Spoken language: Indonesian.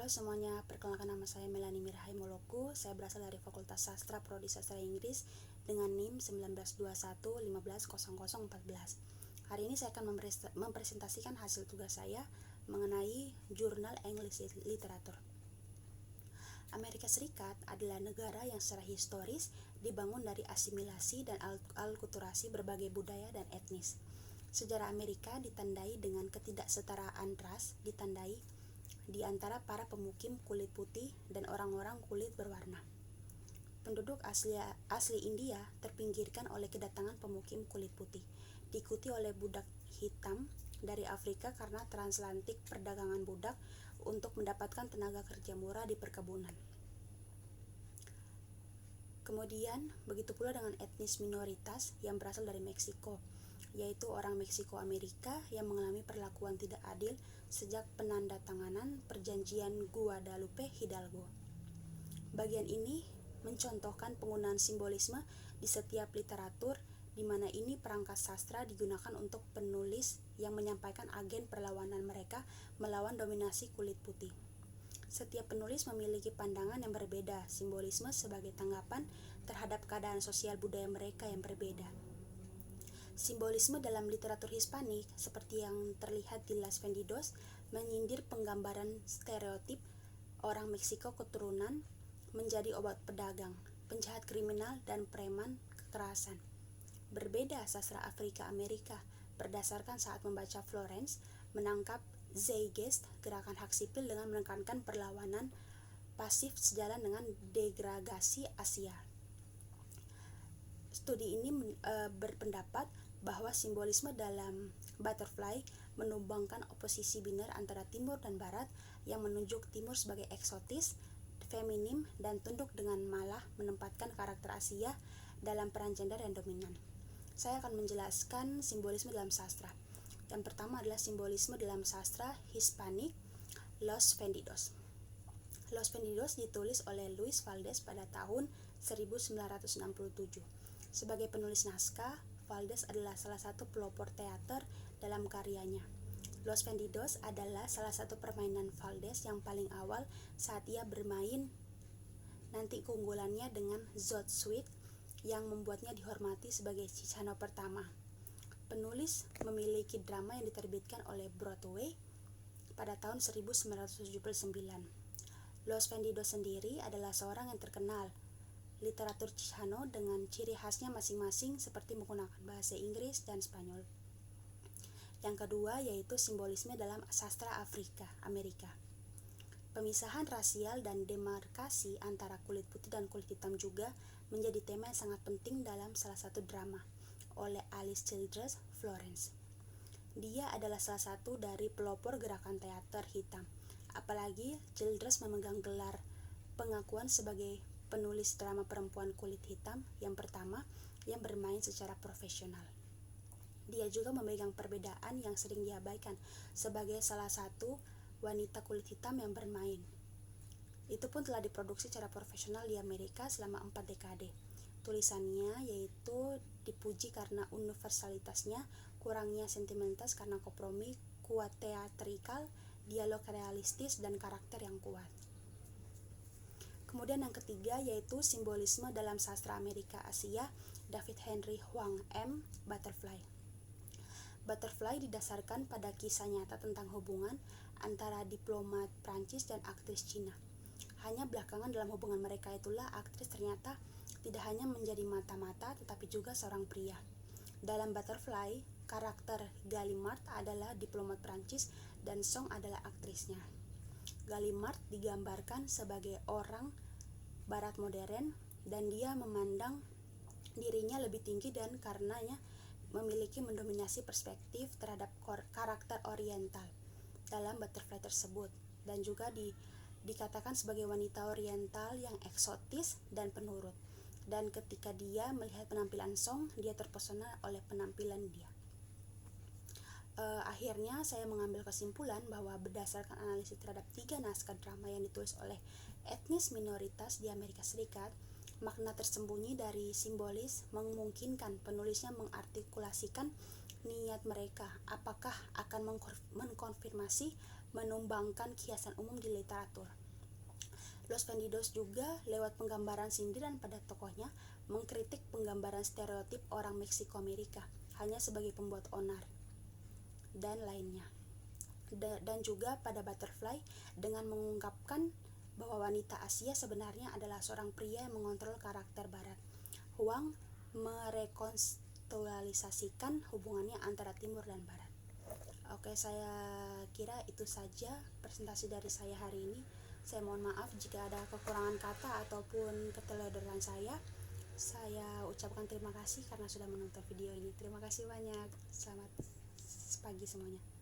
Halo semuanya, perkenalkan nama saya Melanie Mirhai Moloku. Saya berasal dari Fakultas Sastra Prodi Sastra Inggris dengan NIM 1921150014. Hari ini saya akan mempresentasikan hasil tugas saya mengenai jurnal English Literature. Amerika Serikat adalah negara yang secara historis dibangun dari asimilasi dan alkulturasi berbagai budaya dan etnis. Sejarah Amerika ditandai dengan ketidaksetaraan ras, di antara para pemukim kulit putih dan orang-orang kulit berwarna. Penduduk asli India terpinggirkan oleh kedatangan pemukim kulit putih, diikuti oleh budak hitam dari Afrika karena transatlantik perdagangan budak untuk mendapatkan tenaga kerja murah di perkebunan. Kemudian, begitu pula dengan etnis minoritas yang berasal dari Meksiko, yaitu orang Meksiko Amerika yang mengalami perlakuan tidak adil sejak penandatanganan Perjanjian Guadalupe Hidalgo. Bagian ini mencontohkan penggunaan simbolisme di setiap literatur, di mana ini perangkat sastra digunakan untuk penulis yang menyampaikan agen perlawanan mereka melawan dominasi kulit putih. Setiap penulis memiliki pandangan yang berbeda, simbolisme sebagai tanggapan terhadap keadaan sosial budaya mereka yang berbeda. Simbolisme dalam literatur Hispanik, seperti yang terlihat di Las Vendidos, menyindir penggambaran stereotip orang Meksiko keturunan menjadi obat pedagang, penjahat kriminal, dan preman kekerasan. Berbeda sastra Afrika Amerika, berdasarkan saat membaca Florence, menangkap Zeitgeist, gerakan hak sipil dengan menekankan perlawanan pasif sejalan dengan degradasi Asia. Studi ini berpendapat bahwa simbolisme dalam Butterfly menumbangkan oposisi biner antara Timur dan Barat yang menunjuk Timur sebagai eksotis, feminim, dan tunduk dengan malah menempatkan karakter Asia dalam peran gender yang dominan. Saya akan menjelaskan simbolisme dalam sastra. Yang pertama adalah simbolisme dalam sastra Hispanik, Los Vendidos. Los Vendidos ditulis oleh Luis Valdés pada tahun 1967. Sebagai penulis naskah, Valdés adalah salah satu pelopor teater dalam karyanya. Los Vendidos adalah salah satu permainan Valdés yang paling awal saat ia bermain, nanti keunggulannya dengan Zod Suite yang membuatnya dihormati sebagai Chicano pertama. Penulis memiliki drama yang diterbitkan oleh Broadway pada tahun 1979. Los Vendidos sendiri adalah seorang yang terkenal literatur Chicano dengan ciri khasnya masing-masing seperti menggunakan bahasa Inggris dan Spanyol. Yang kedua yaitu simbolisme dalam sastra Amerika. Pemisahan rasial dan demarkasi antara kulit putih dan kulit hitam juga menjadi tema yang sangat penting dalam salah satu drama oleh Alice Childress, Florence. Dia adalah salah satu dari pelopor gerakan teater hitam. Apalagi Childress memegang gelar pengakuan sebagai penulis drama perempuan kulit hitam yang pertama yang bermain secara profesional. Dia juga memegang perbedaan yang sering diabaikan sebagai salah satu wanita kulit hitam yang bermain. Itu pun telah diproduksi secara profesional di Amerika selama 4 dekade. Tulisannya yaitu dipuji karena universalitasnya, kurangnya sentimentalitas karena kompromi, kuat teatrikal, dialog realistis, dan karakter yang kuat. Kemudian yang ketiga yaitu simbolisme dalam sastra Amerika Asia, David Henry Hwang M. Butterfly. Butterfly didasarkan pada kisah nyata tentang hubungan antara diplomat Prancis dan aktris Cina. Hanya belakangan dalam hubungan mereka itulah aktris ternyata tidak hanya menjadi mata-mata tetapi juga seorang pria. Dalam Butterfly, karakter Gallimard adalah diplomat Prancis dan Song adalah aktrisnya. Gallimard digambarkan sebagai orang barat modern dan dia memandang dirinya lebih tinggi dan karenanya memiliki mendominasi perspektif terhadap karakter oriental dalam Butterfly tersebut, dan juga dikatakan sebagai wanita oriental yang eksotis dan penurut. Dan ketika dia melihat penampilan Song, dia terpesona oleh penampilan dia. Akhirnya saya mengambil kesimpulan bahwa berdasarkan analisis terhadap 3 naskah drama yang ditulis oleh etnis minoritas di Amerika Serikat, makna tersembunyi dari simbolis memungkinkan penulisnya mengartikulasikan niat mereka, apakah akan mengkonfirmasi, menumbangkan kiasan umum di literatur. Los Vendidos juga lewat penggambaran sindiran pada tokohnya mengkritik penggambaran stereotip orang Meksiko Amerika hanya sebagai pembuat onar dan lainnya. Dan juga pada Butterfly dengan mengungkapkan bahwa wanita Asia sebenarnya adalah seorang pria yang mengontrol karakter barat. Huang merekonstruksikan hubungannya antara timur dan barat. Oke, saya kira itu saja presentasi dari saya hari ini. Saya mohon maaf jika ada kekurangan kata ataupun keteledoran saya. Saya ucapkan terima kasih karena sudah menonton video ini. Terima kasih banyak. Selamat pagi semuanya.